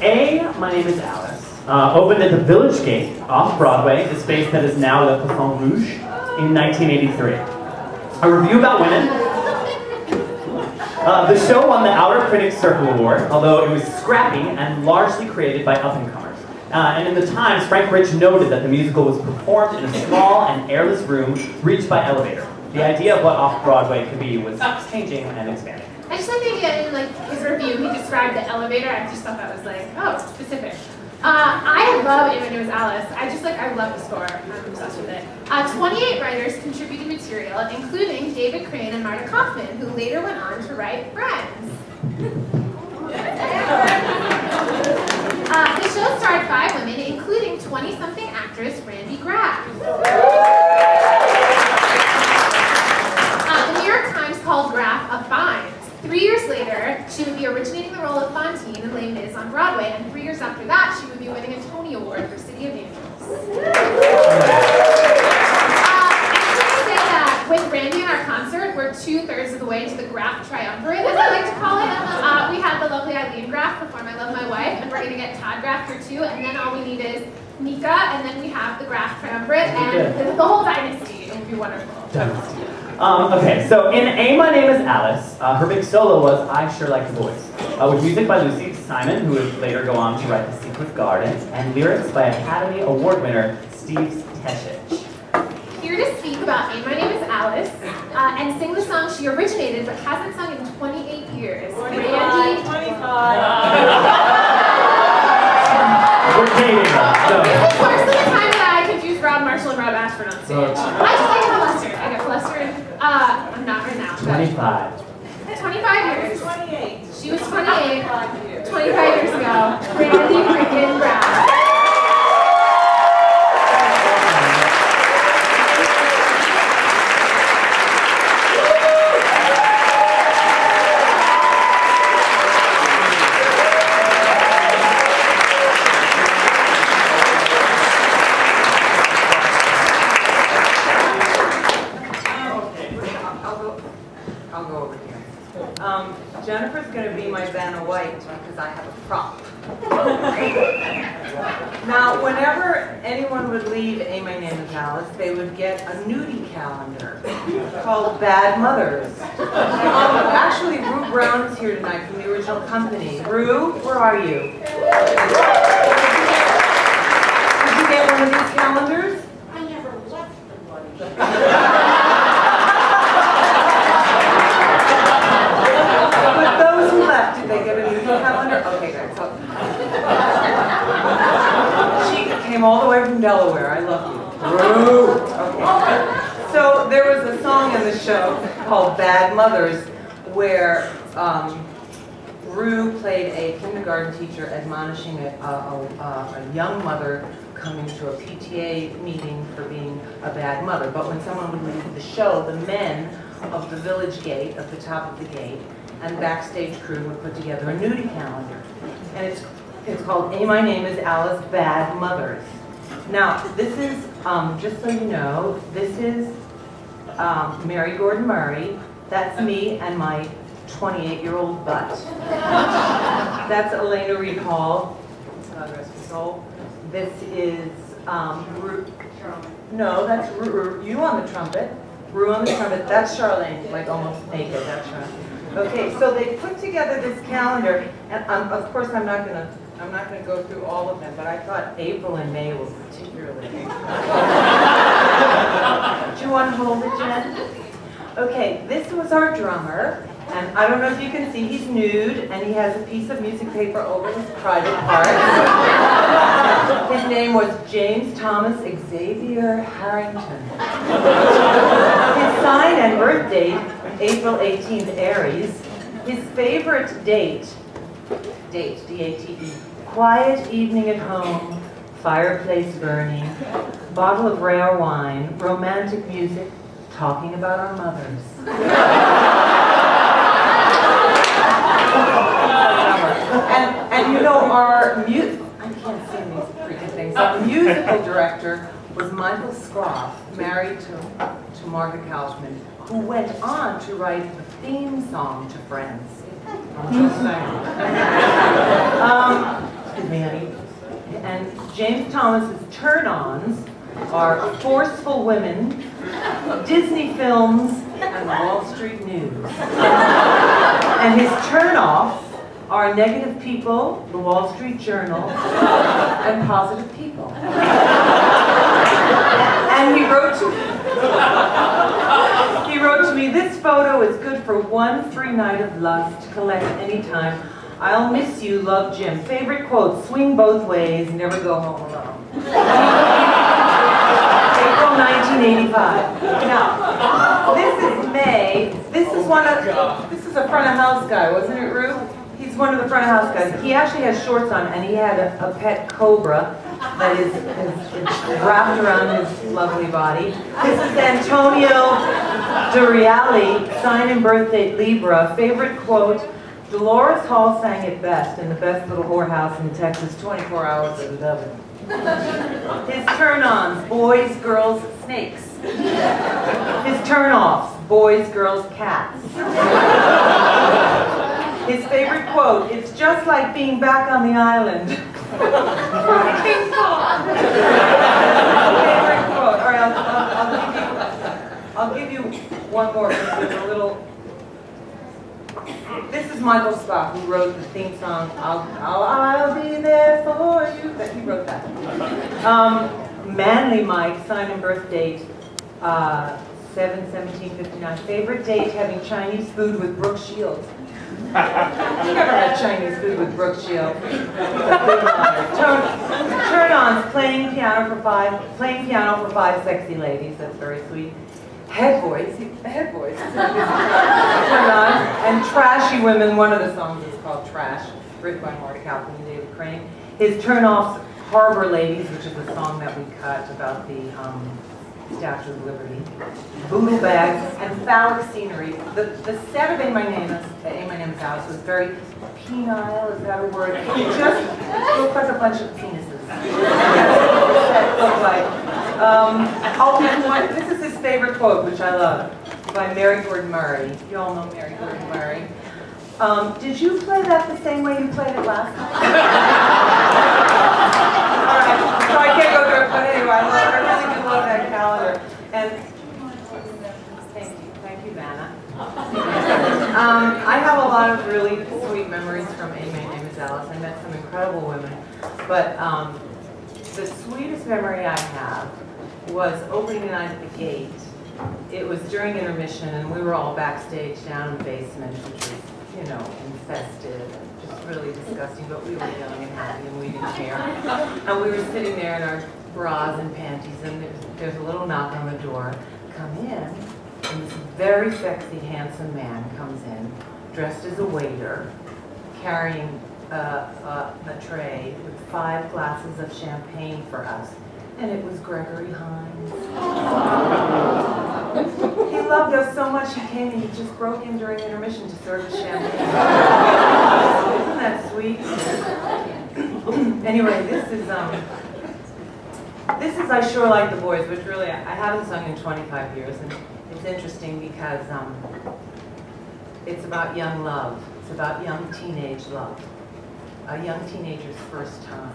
My Name is Alice opened at the Village Gate off Broadway, the space that is now Le Poisson Rouge, in 1983. A review about women. The show won the Outer Critics Circle Award, although it was scrappy and largely created by up-and-comers. And in the Times, Frank Rich noted that the musical was performed in a small and airless room reached by elevator. The idea of what off-Broadway could be was changing and expanding. I just like the idea in his review, he described the elevator. I just thought that was specific. I love A My Name is Alice. I love the score. I'm obsessed with it. 28 writers contributed material, including David Crane and Marta Kaufman, who later went on to write Friends. The show starred 5 women, including 20-something actress Randy Graff. The New York Times called Graff a find. 3 years later, she would be originating the role of Fantine in Les Mis on Broadway, and 3 years after that, she would be winning a Tony Award for City of Angels. I should say that with Randy in our concert, we're 2/3 of the way to the Graff triumvirate, as I like to call it. We had the lovely Eileen Graff perform I Love My Wife, and we're going to get Todd Graff here too, and then all we need is Mika, and then we have the Graff triumvirate, and the whole dynasty. It would be wonderful. Okay, so in A My Name is Alice, her big solo was I Sure Like the Boys, with music by Lucy Simon, who would later go on to write The Secret Garden, and lyrics by Academy Award winner Steve Teschich. Here to speak about A My Name is Alice, and sing the song she originated but hasn't sung in 28 years. 25. We're dating her, so. This is worse than the time that I confused Rob Marshall and Rob Ashford on stage. I get flustered. I get flustered. I'm not right now. 25. 25 years. 28. She was 28. 25 years. 25 years ago. Randy freaking Graff. I'll go over here. Jennifer's going to be my Vanna White because I have a prop. Now, whenever anyone would leave A My Name is Alice, they would get a nudie calendar called Bad Mothers. Actually, Rue Brown is here tonight from the original company. Rue, where are you? Did you get one of these calendars? I never left the money. But those who left, did they get a new calendar? Okay, good. So, she came all the way from Delaware. I love you. Okay. So there was a song in the show called Bad Mothers where Rue played a kindergarten teacher admonishing a young mother coming to a PTA meeting for being a bad mother. But when someone would leave the show, the men of the village gate, at the top of the gate, and backstage crew would put together a nudie calendar. And it's called A My Name is Alice Bad Mothers. Now, this is, just so you know, this is Mary Gordon Murray. That's me and my 28-year-old butt. That's Elena Reed Hall. Rest her soul. This is no, that's Rue. You on the trumpet. Rue on the trumpet. That's Charlene, like almost naked. That's Charlene. Okay, so they put together this calendar, and of course I'm not gonna go through all of them, but I thought April and May were particularly. Do you want to hold it, Jen? Okay, this was our drummer, and I don't know if you can see he's nude, and he has a piece of music paper over his private part. His name was James Thomas Xavier Harrington. His sign and birth date, April 18th, Aries. His favorite date, D-A-T-E, quiet evening at home, fireplace burning, bottle of rare wine, romantic music, talking about our mothers. and you know, I can't sing these freaking things. Our musical director was Michael Scroff, married to Martha Couchman, who went on to write the theme song to Friends. James Thomas's turn-ons are forceful women, Disney films, and the Wall Street News. And his turn-offs are negative people, the Wall Street Journal, and positive people. And he wrote to me, this photo is good for one free night of lust, collect anytime. I'll miss you, love Jim. Favorite quote, swing both ways, never go home alone. April 1985. Now, this is May. This is a front of house guy, wasn't it, Rue? He's one of the front of house guys. He actually has shorts on, and he had a pet cobra that is wrapped around his lovely body. This is Antonio Duriali, sign and birth date Libra. Favorite quote, Dolores Hall sang it best in the best little whorehouse in Texas, 24 hours of loving. His turn-ons, boys, girls, snakes. His turn-offs, boys, girls, cats. His favorite quote, it's just like being back on the island. Favorite quote. All right, I'll give you one more. A little. This is Michael Scott, who wrote the theme song, I'll be there for you. He wrote that. Manly Mike, sign and birth date, 7/17/59. Favorite date, having Chinese food with Brooke Shields. I've never had Chinese food with Brooke Shields. Turn-ons, playing piano for five sexy ladies. That's very sweet. Head voice. Turn-on. And trashy women. One of the songs is called Trash, written by Marty Kaufman and David Crane. His turn-offs, Harbor Ladies, which is a song that we cut about the Statue of Liberty, Boodle Bags, and phallic scenery. The set of A My Name Is House was very penile, is that a word? It just looked like a bunch of penises. This is his favorite quote, which I love, by Mary Gordon Murray. You all know Mary Gordon Murray. Did you play that the same way you played it last time? All right, so I can't go through it, but anyway, I really do love that calendar. And thank you, Vanna. I have a lot of really sweet memories from A My Name Is Alice. I met some incredible women, but the sweetest memory I have was opening night at the gate. It was during intermission, and we were all backstage down in the basement, which was, infested and just really disgusting, but we were young and happy and we didn't care. And we were sitting there in our bras and panties, and there's a little knock on the door. Come in, and this very sexy, handsome man comes in, dressed as a waiter, carrying a tray with 5 glasses of champagne for us. And it was Gregory Hines. He loved us so much, he came and he just broke in during intermission to serve us champagne. Isn't that sweet? Anyway, this is I Sure Like the Boys, which really I haven't sung in 25 years, and it's interesting because it's about young love. It's about young teenage love. A young teenager's first time.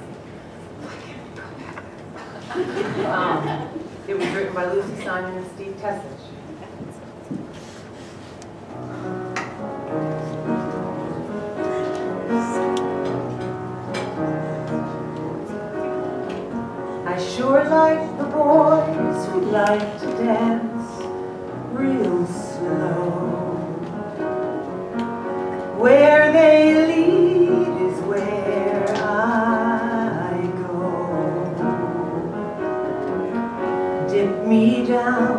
It was written by Lucy Simon and Steve Tessich. I sure like the boys who like to dance real slow. Where they lead is where I go. Dip me down,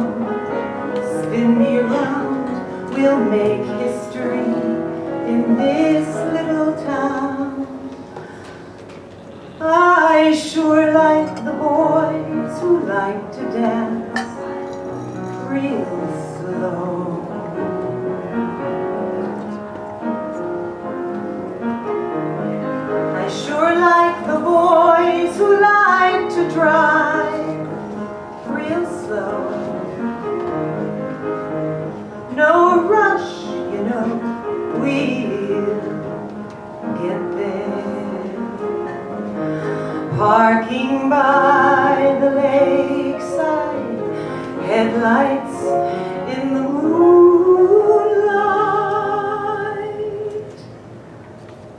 spin me around, we'll make history in this little town. I sure like the boys who like to dance real slow. I sure like the boys who like to drive real slow. No rush, we'll get there. Parking by the lakeside, headlights in the moonlight.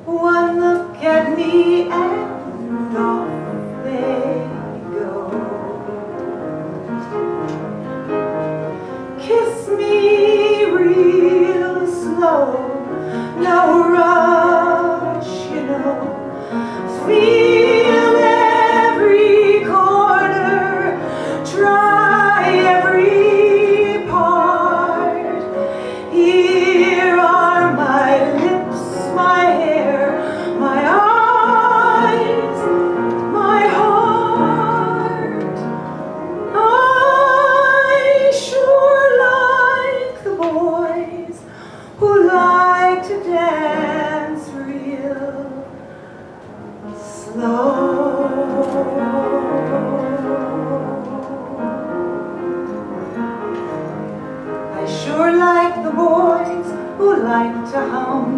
One look at me and off they go. Kiss me real slow, no rush, you know. Feel every corner, try every part. Here are my lips, my hair, my eyes, my heart. I sure like the boys who like to dance real slow. I sure like the boys who like to hum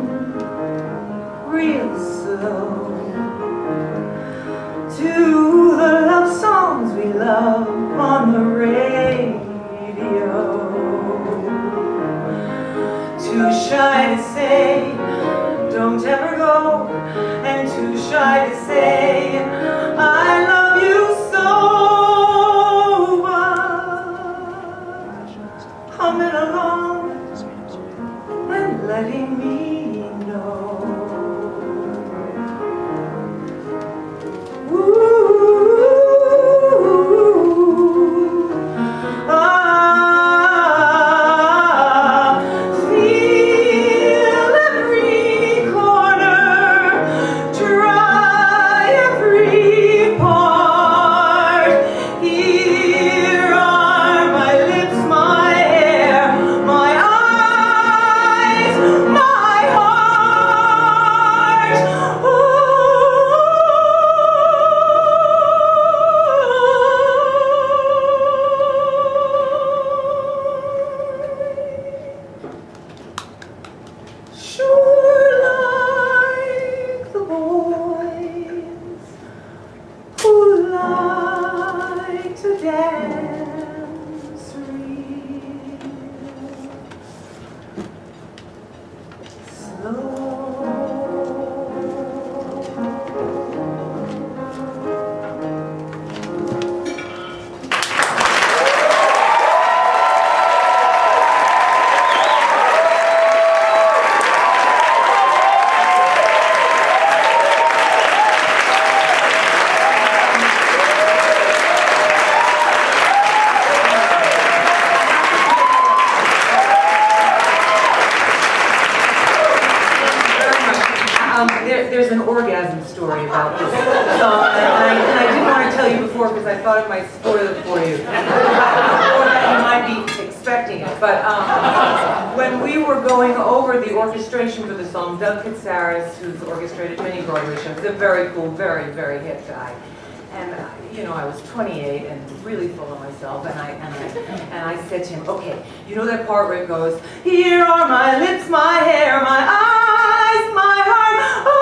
real slow to the love songs we love on the radio. Too shy to say, don't ever go, and too shy to say, I love you so much. Humming along and letting me know. Feel every corner, try every part. Here are my lips, my hair, my eyes, my heart. Sure like the boys who like to dance real slow. There's an orgasm story about this song, and I didn't want to tell you before because I thought it might spoil it for you, or that you might be expecting it. But when we were going over the orchestration for the song, Doug Katsaris, who's orchestrated many Broadway shows, is a very cool, very, very hip guy. And you know, I was 28 and really full of myself, and I said to him, okay, you know that part where it goes, here are my lips, my hair, my eyes, my heart. Oh.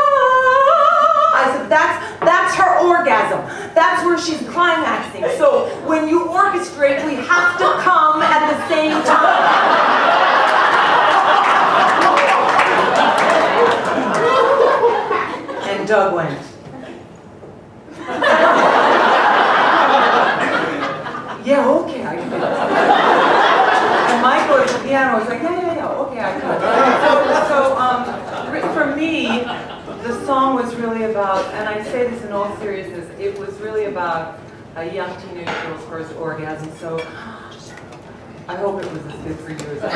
I said, that's her orgasm. That's where she's climaxing. So when you orchestrate, we have to come at the same time. And Doug went. Yeah, okay, I can. And Michael at the piano was like, yeah, okay, I can. So for me, the song was really about, and I say this in all seriousness, it was really about a young teenage girl's first orgasm. So I hope it was as good for you as it was.